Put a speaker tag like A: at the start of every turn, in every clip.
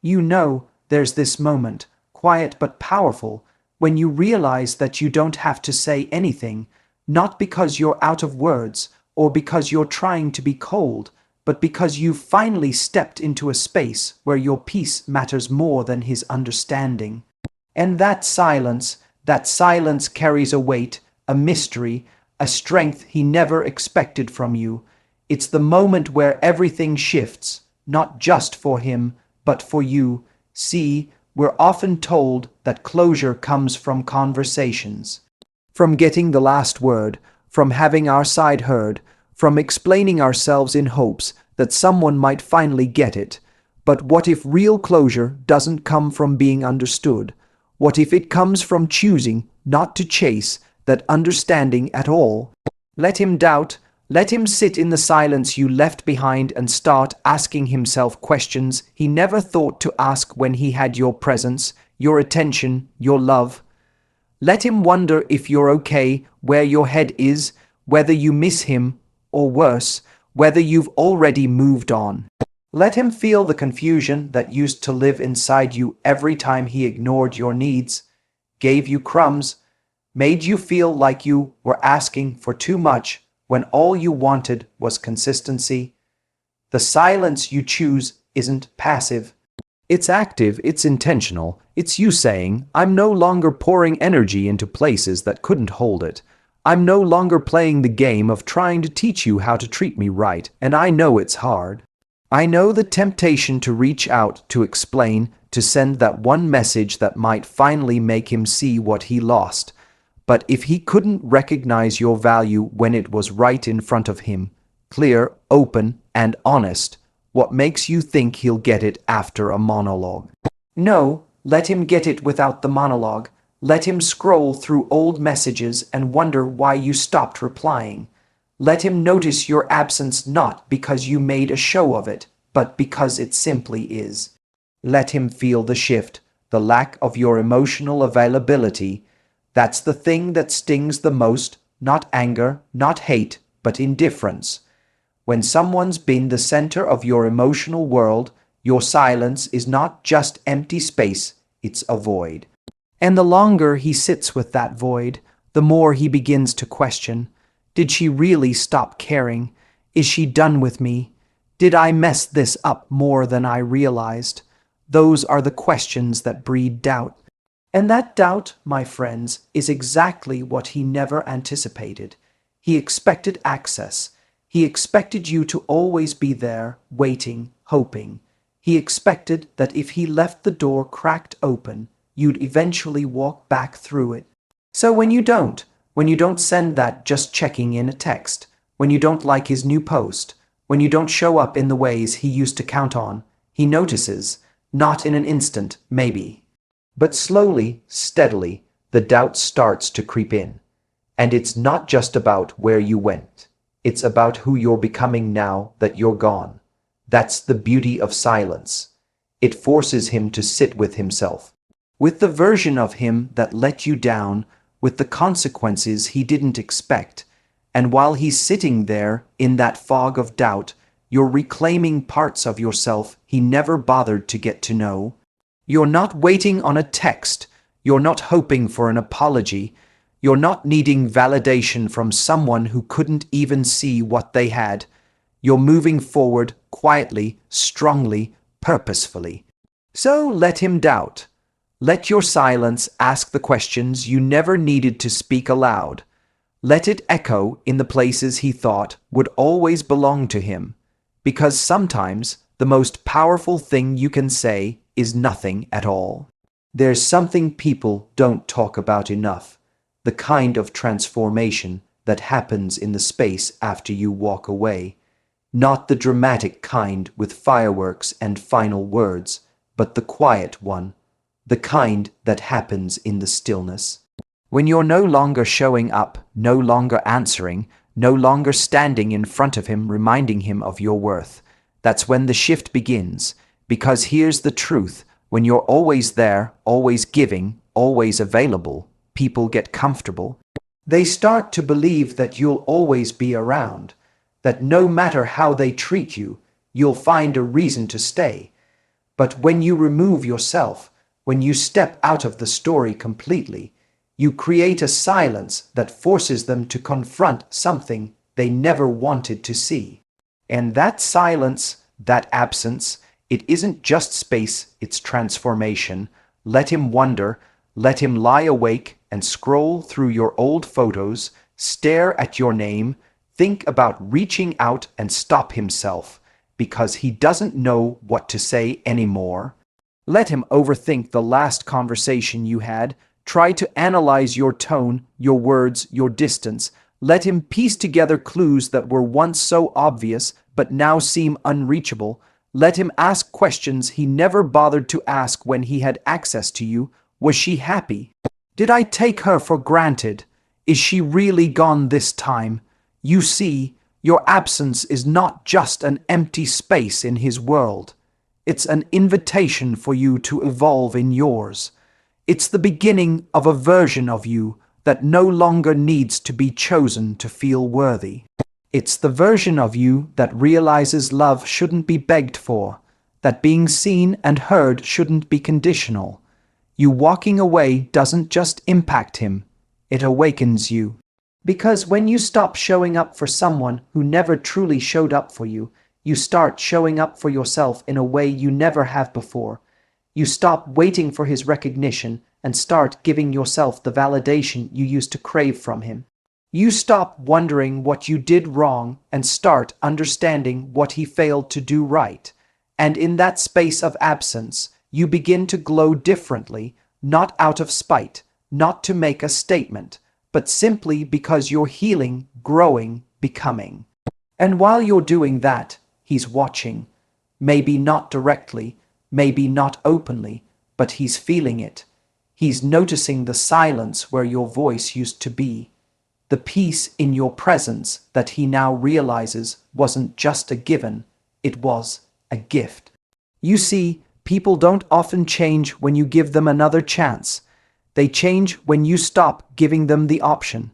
A: You know, there's this moment, quiet but powerful, when you realize that you don't have to say anything, not because you're out of words or because you're trying to be cold, but because you've finally stepped into a space where your peace matters more than his understanding. And that silence carries a weight, a mystery, a strength he never expected from you. It's the moment where everything shifts, not just for him, but for you. See, we're often told that closure comes from conversations, from getting the last word, from having our side heard, from explaining ourselves in hopes that someone might finally get it. But what if real closure doesn't come from being understood? What if it comes from choosing not to chase that understanding at all? Let him doubt, let him sit in the silence you left behind and start asking himself questions he never thought to ask when he had your presence, your attention, your love. Let him wonder if you're okay, where your head is, whether you miss him, or worse, whether you've already moved on. Let him feel the confusion that used to live inside you every time he ignored your needs, gave you crumbs, made you feel like you were asking for too much when all you wanted was consistency. The silence you choose isn't passive. It's active, it's intentional. It's you saying, I'm no longer pouring energy into places that couldn't hold it. I'm no longer playing the game of trying to teach you how to treat me right, and I know it's hard. I know the temptation to reach out, to explain, to send that one message that might finally make him see what he lost. But if he couldn't recognize your value when it was right in front of him, clear, open, and honest, what makes you think he'll get it after a monologue? No, let him get it without the monologue. Let him scroll through old messages and wonder why you stopped replying. Let him notice your absence not because you made a show of it, but because it simply is. Let him feel the shift, the lack of your emotional availability. That's the thing that stings the most, not anger, not hate, but indifference. When someone's been the center of your emotional world, your silence is not just empty space, it's a void. And the longer he sits with that void, the more he begins to question, did she really stop caring? Is she done with me? Did I mess this up more than I realized? Those are the questions that breed doubt. And that doubt, my friends, is exactly what he never anticipated. He expected access. He expected you to always be there, waiting, hoping. He expected that if he left the door cracked open, you'd eventually walk back through it. So when you don't send that just checking in a text, when you don't like his new post, when you don't show up in the ways he used to count on, he notices, not in an instant, maybe. But slowly, steadily, the doubt starts to creep in. And it's not just about where you went. It's about who you're becoming now that you're gone. That's the beauty of silence. It forces him to sit with himself, with the version of him that let you down, with the consequences he didn't expect. And while he's sitting there in that fog of doubt, you're reclaiming parts of yourself he never bothered to get to know. You're not waiting on a text. You're not hoping for an apology. You're not needing validation from someone who couldn't even see what they had. You're moving forward quietly, strongly, purposefully. So let him doubt. Let your silence ask the questions you never needed to speak aloud. Let it echo in the places he thought would always belong to him. Because sometimes the most powerful thing you can say is nothing at all. There's something people don't talk about enough. The kind of transformation that happens in the space after you walk away. Not the dramatic kind with fireworks and final words, but the quiet one. The kind that happens in the stillness. When you're no longer showing up, no longer answering, no longer standing in front of him reminding him of your worth. That's when the shift begins. Because here's the truth, when you're always there, always giving, always available, people get comfortable. They start to believe that you'll always be around, that no matter how they treat you, you'll find a reason to stay. But when you remove yourself, when you step out of the story completely, you create a silence that forces them to confront something they never wanted to see. And that silence, that absence, it isn't just space, it's transformation. Let him wonder, let him lie awake and scroll through your old photos, stare at your name, think about reaching out and stop himself, because he doesn't know what to say anymore. Let him overthink the last conversation you had, try to analyze your tone, your words, your distance. Let him piece together clues that were once so obvious but now seem unreachable. Let him ask questions he never bothered to ask when he had access to you. Was she happy? Did I take her for granted? Is she really gone this time? You see, your absence is not just an empty space in his world. It's an invitation for you to evolve in yours. It's the beginning of a version of you that no longer needs to be chosen to feel worthy. It's the version of you that realizes love shouldn't be begged for, that being seen and heard shouldn't be conditional. You walking away doesn't just impact him, it awakens you. Because when you stop showing up for someone who never truly showed up for you, you start showing up for yourself in a way you never have before. You stop waiting for his recognition and start giving yourself the validation you used to crave from him. You stop wondering what you did wrong and start understanding what he failed to do right. And in that space of absence, you begin to glow differently, not out of spite, not to make a statement, but simply because you're healing, growing, becoming. And while you're doing that, he's watching. Maybe not directly, maybe not openly, but he's feeling it. He's noticing the silence where your voice used to be. The peace in your presence that he now realizes wasn't just a given, it was a gift. You see, people don't often change when you give them another chance. They change when you stop giving them the option.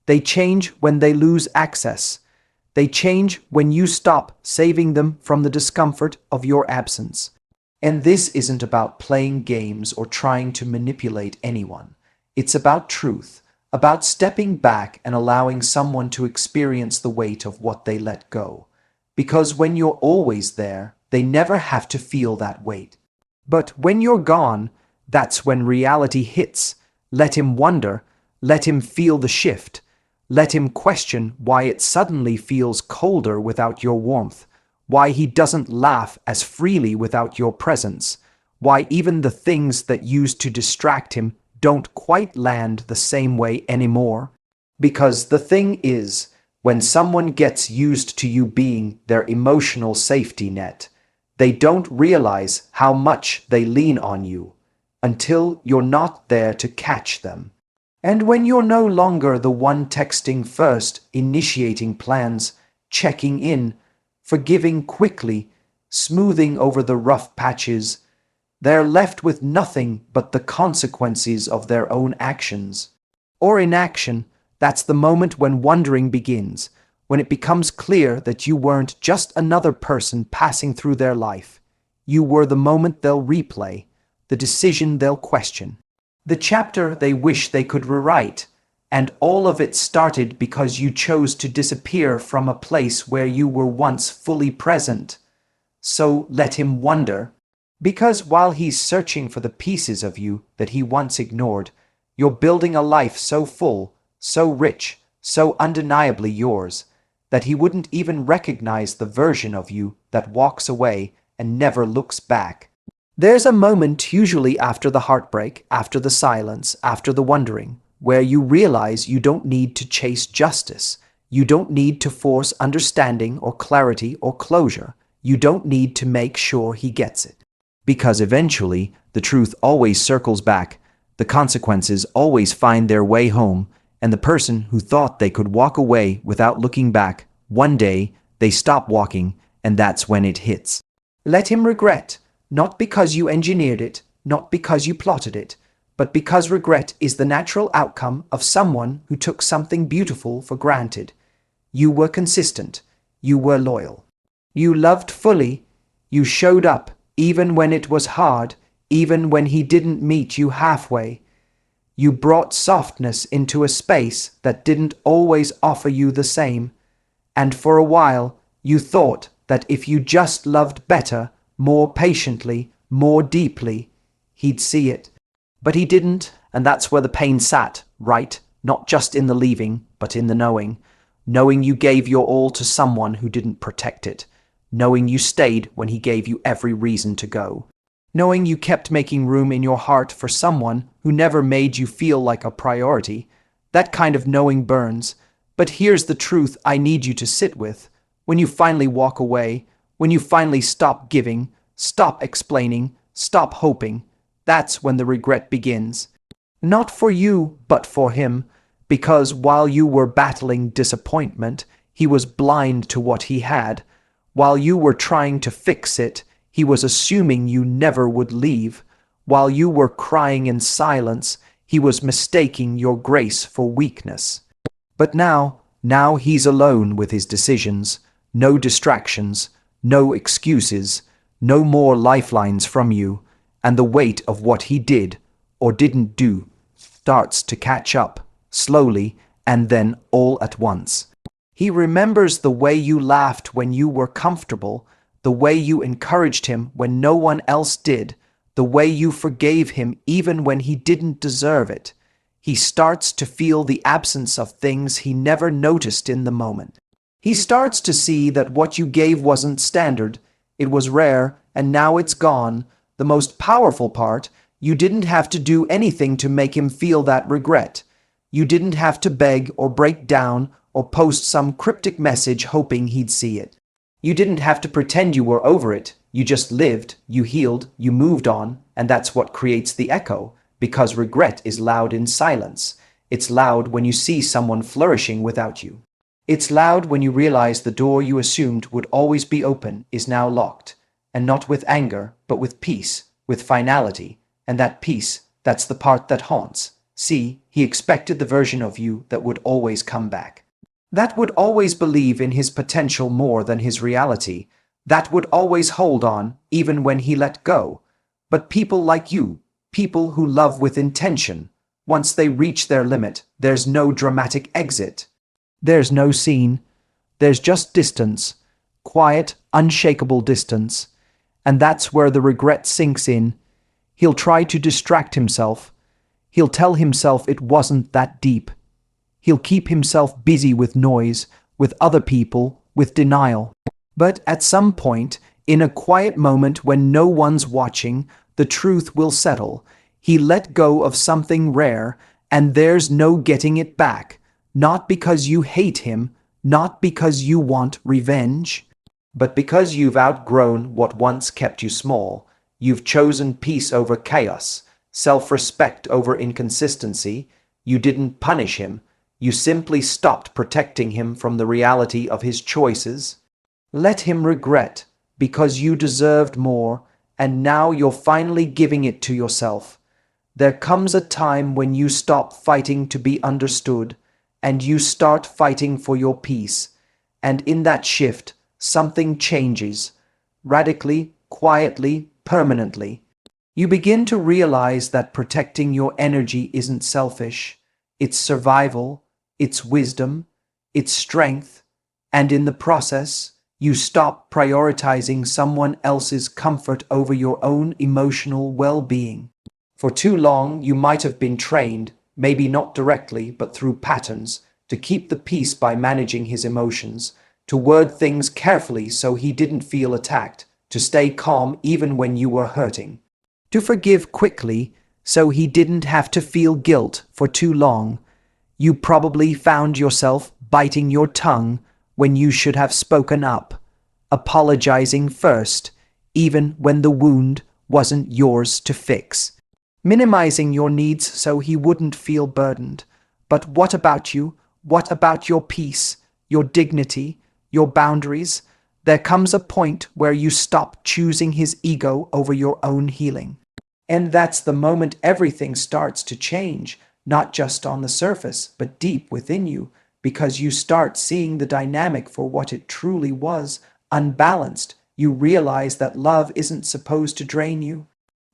A: They change when they lose access. They change when you stop saving them from the discomfort of your absence. And this isn't about playing games or trying to manipulate anyone. It's about truth, about stepping back and allowing someone to experience the weight of what they let go. Because when you're always there, they never have to feel that weight. But when you're gone, that's when reality hits. Let him wonder, let him feel the shift. Let him question why it suddenly feels colder without your warmth, why he doesn't laugh as freely without your presence, why even the things that used to distract him don't quite land the same way anymore. Because the thing is, when someone gets used to you being their emotional safety net, they don't realize how much they lean on you until you're not there to catch them. And when you're no longer the one texting first, initiating plans, checking in, forgiving quickly, smoothing over the rough patches, they're left with nothing but the consequences of their own actions. Or inaction, that's the moment when wondering begins, when it becomes clear that you weren't just another person passing through their life. You were the moment they'll replay, the decision they'll question, the chapter they wish they could rewrite, and all of it started because you chose to disappear from a place where you were once fully present. So let him wonder, because while he's searching for the pieces of you that he once ignored, you're building a life so full, so rich, so undeniably yours, that he wouldn't even recognize the version of you that walks away and never looks back. There's a moment usually after the heartbreak, after the silence, after the wondering, where you realize you don't need to chase justice. You don't need to force understanding or clarity or closure. You don't need to make sure he gets it. Because eventually, the truth always circles back, the consequences always find their way home, and the person who thought they could walk away without looking back, one day, they stop walking, and that's when it hits. Let him regret, not because you engineered it, not because you plotted it, but because regret is the natural outcome of someone who took something beautiful for granted. You were consistent. You were loyal. You loved fully. You showed up. even when it was hard, even when he didn't meet you halfway. You brought softness into a space that didn't always offer you the same, and for a while you thought that if you just loved better, more patiently, more deeply, he'd see it. But he didn't, and that's where the pain sat, right? Not just in the leaving, but in the knowing. Knowing you gave your all to someone who didn't protect it. Knowing you stayed when he gave you every reason to go. Knowing you kept making room in your heart for someone who never made you feel like a priority. That kind of knowing burns. But here's the truth I need you to sit with. When you finally walk away, when you finally stop giving, stop explaining, stop hoping, that's when the regret begins. Not for you, but for him, because while you were battling disappointment, he was blind to what he had. While you were trying to fix it, he was assuming you never would leave. While you were crying in silence, he was mistaking your grace for weakness. But now he's alone with his decisions. No distractions, no excuses, no more lifelines from you, and the weight of what he did or didn't do starts to catch up, slowly and then all at once. He remembers the way you laughed when you were comfortable, the way you encouraged him when no one else did, the way you forgave him even when he didn't deserve it. He starts to feel the absence of things he never noticed in the moment. He starts to see that what you gave wasn't standard, it was rare, and now it's gone. The most powerful part, you didn't have to do anything to make him feel that regret. You didn't have to beg or break down or post some cryptic message hoping he'd see it. You didn't have to pretend you were over it. You just lived, you healed, you moved on, and that's what creates the echo, because regret is loud in silence. It's loud when you see someone flourishing without you. It's loud when you realize the door you assumed would always be open is now locked, and not with anger, but with peace, with finality, and that peace, that's the part that haunts. See, he expected the version of you that would always come back. That would always believe in his potential more than his reality. That would always hold on, even when he let go. But people like you, people who love with intention, once they reach their limit, there's no dramatic exit. There's no scene. There's just distance. Quiet, unshakable distance. And that's where the regret sinks in. He'll try to distract himself. He'll tell himself it wasn't that deep. He'll keep himself busy with noise, with other people, with denial. But at some point, in a quiet moment when no one's watching, the truth will settle. He let go of something rare, and there's no getting it back. Not because you hate him, not because you want revenge, but because you've outgrown what once kept you small. You've chosen peace over chaos, self-respect over inconsistency. You didn't punish him. You simply stopped protecting him from the reality of his choices. Let him regret, because you deserved more, and now you're finally giving it to yourself. There comes a time when you stop fighting to be understood, and you start fighting for your peace. And in that shift, something changes. Radically, quietly, permanently. You begin to realize that protecting your energy isn't selfish. It's survival. It's wisdom, it's strength, and in the process, you stop prioritizing someone else's comfort over your own emotional well-being. For too long, you might have been trained, maybe not directly, but through patterns, to keep the peace by managing his emotions, to word things carefully so he didn't feel attacked, to stay calm even when you were hurting, to forgive quickly so he didn't have to feel guilt for too long. You probably found yourself biting your tongue when you should have spoken up, apologizing first, even when the wound wasn't yours to fix, minimizing your needs so he wouldn't feel burdened. But what about you? What about your peace, your dignity, your boundaries? There comes a point where you stop choosing his ego over your own healing. And that's the moment everything starts to change. Not just on the surface, but deep within you, because you start seeing the dynamic for what it truly was, unbalanced. you realize that love isn't supposed to drain you.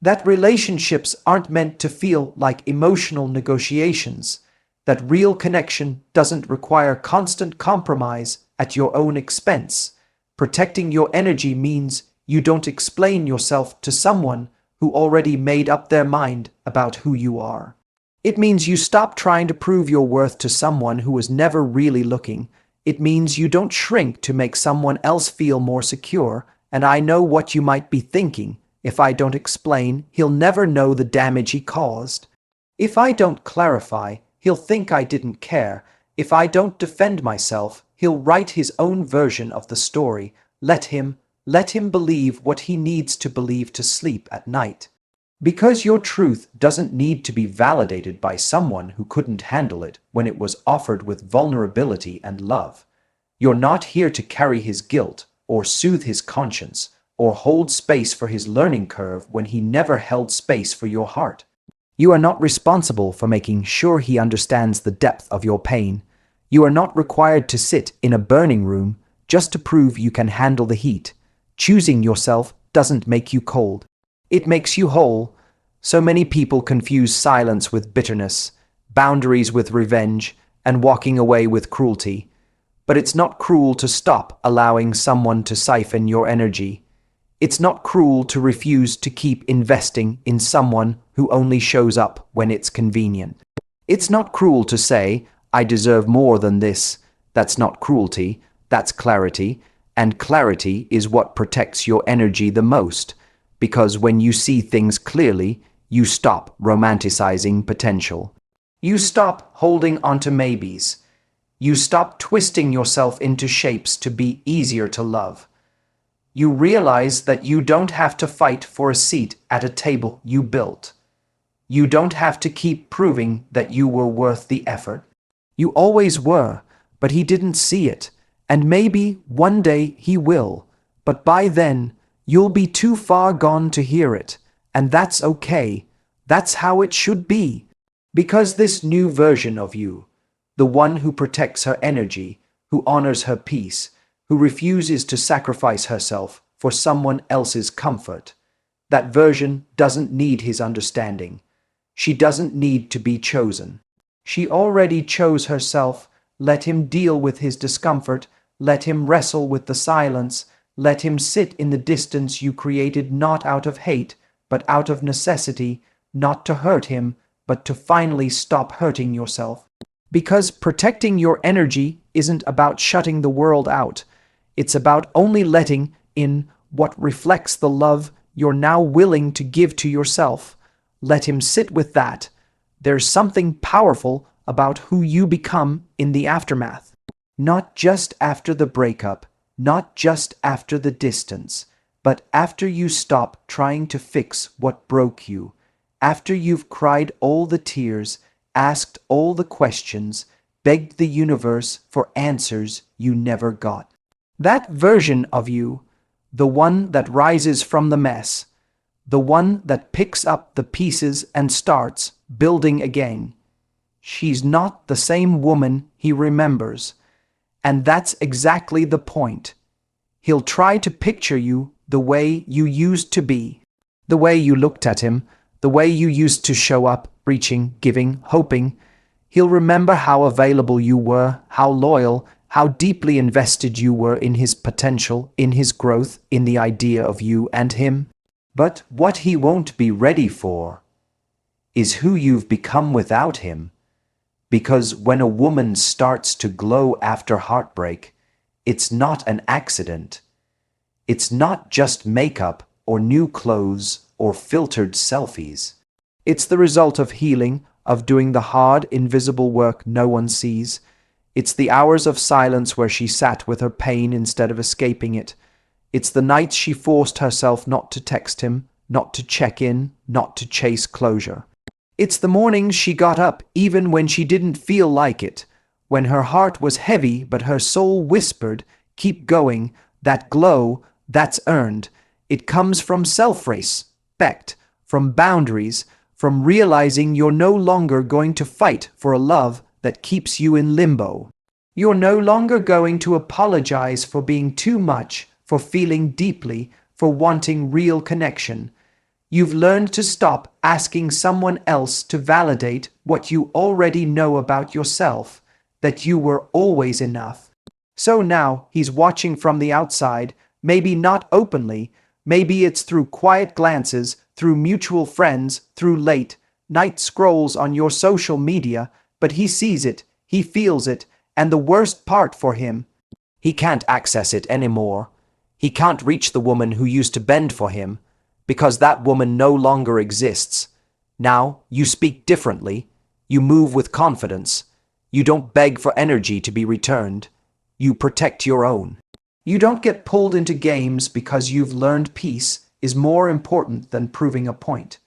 A: That relationships aren't meant to feel like emotional negotiations. That real connection doesn't require constant compromise at your own expense. Protecting your energy means you don't explain yourself to someone who already made up their mind about who you are. It means you stop trying to prove your worth to someone who was never really looking. It means you don't shrink to make someone else feel more secure. And I know what you might be thinking. If I don't explain, he'll never know the damage he caused. If I don't clarify, he'll think I didn't care. If I don't defend myself, he'll write his own version of the story. Let him believe what he needs to believe to sleep at night. Because your truth doesn't need to be validated by someone who couldn't handle it when it was offered with vulnerability and love. You're not here to carry his guilt, or soothe his conscience, or hold space for his learning curve when he never held space for your heart. You are not responsible for making sure he understands the depth of your pain. You are not required to sit in a burning room just to prove you can handle the heat. Choosing yourself doesn't make you cold. It makes you whole. So many people confuse silence with bitterness, boundaries with revenge, and walking away with cruelty. But it's not cruel to stop allowing someone to siphon your energy. It's not cruel to refuse to keep investing in someone who only shows up when it's convenient. It's not cruel to say, I deserve more than this. That's not cruelty, that's clarity. And clarity is what protects your energy the most. Because when you see things clearly, you stop romanticizing potential. You stop holding onto maybes. You stop twisting yourself into shapes to be easier to love. You realize that you don't have to fight for a seat at a table you built. You don't have to keep proving that you were worth the effort. You always were, but he didn't see it. And maybe one day he will. But by then, you'll be too far gone to hear it, and that's okay. That's how it should be. Because this new version of you, the one who protects her energy, who honors her peace, who refuses to sacrifice herself for someone else's comfort, that version doesn't need his understanding. She doesn't need to be chosen. She already chose herself. Let him deal with his discomfort. Let him wrestle with the silence. Let him sit in the distance you created, not out of hate, but out of necessity, not to hurt him, but to finally stop hurting yourself. Because protecting your energy isn't about shutting the world out. It's about only letting in what reflects the love you're now willing to give to yourself. Let him sit with that. There's something powerful about who you become in the aftermath. Not just after the breakup, not just after the distance, but after you stop trying to fix what broke you, after you've cried all the tears, asked all the questions, begged the universe for answers you never got. That version of you, the one that rises from the mess, the one that picks up the pieces and starts building again. She's not the same woman he remembers. And that's exactly the point. He'll try to picture you the way you used to be, the way you looked at him, the way you used to show up, reaching, giving, hoping. He'll remember how available you were, how loyal, how deeply invested you were in his potential, in his growth, in the idea of you and him. But what he won't be ready for is who you've become without him. Because when a woman starts to glow after heartbreak, it's not an accident. It's not just makeup or new clothes or filtered selfies. It's the result of healing, of doing the hard, invisible work no one sees. It's the hours of silence where she sat with her pain instead of escaping it. It's the nights she forced herself not to text him, not to check in, not to chase closure. It's the mornings she got up even when she didn't feel like it, when her heart was heavy but her soul whispered, keep going, that glow, that's earned. It comes from self-respect, from boundaries, from realizing you're no longer going to fight for a love that keeps you in limbo. You're no longer going to apologize for being too much, for feeling deeply, for wanting real connection. You've learned to stop asking someone else to validate what you already know about yourself, that you were always enough. So now he's watching from the outside, maybe not openly, maybe it's through quiet glances, through mutual friends, through late night scrolls on your social media, but he sees it, he feels it, and the worst part for him, he can't access it anymore. He can't reach the woman who used to bend for him, because that woman no longer exists. Now you speak differently, you move with confidence, you don't beg for energy to be returned, you protect your own. You don't get pulled into games because you've learned peace is more important than proving a point.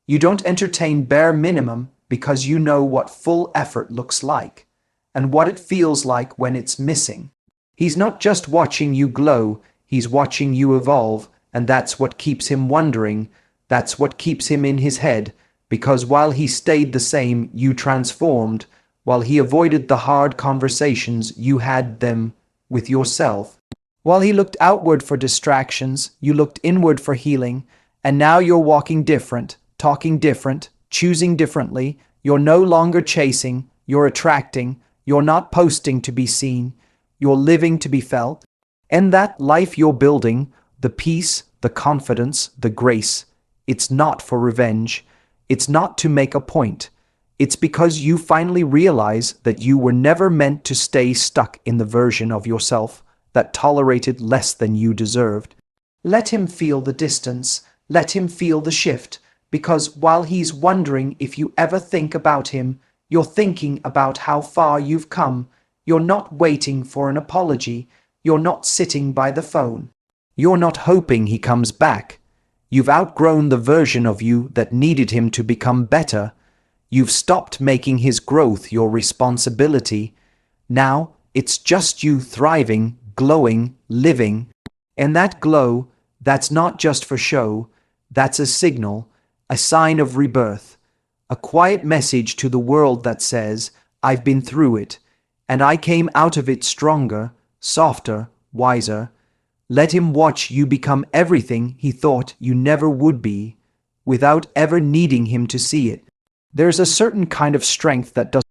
A: You don't entertain bare minimum because you know what full effort looks like, and what it feels like when it's missing. He's not just watching you glow, he's watching you evolve, and that's what keeps him wondering, that's what keeps him in his head, because while he stayed the same, you transformed, while he avoided the hard conversations, you had them with yourself. While he looked outward for distractions, you looked inward for healing, and now you're walking different, talking different, choosing differently, you're no longer chasing, you're attracting, you're not posting to be seen, you're living to be felt, and that life you're building, the peace, the confidence, the grace, it's not for revenge, it's not to make a point, it's because you finally realize that you were never meant to stay stuck in the version of yourself that tolerated less than you deserved. Let him feel the distance, let him feel the shift, because while he's wondering if you ever think about him, you're thinking about how far you've come. You're not waiting for an apology, you're not sitting by the phone. You're not hoping he comes back. You've outgrown the version of you that needed him to become better. You've stopped making his growth your responsibility. Now it's just you thriving, glowing, living. And that glow, that's not just for show, that's a signal, a sign of rebirth, a quiet message to the world that says, I've been through it, and I came out of it stronger, softer, wiser. Let him watch you become everything he thought you never would be, without ever needing him to see it. There's a certain kind of strength that doesn't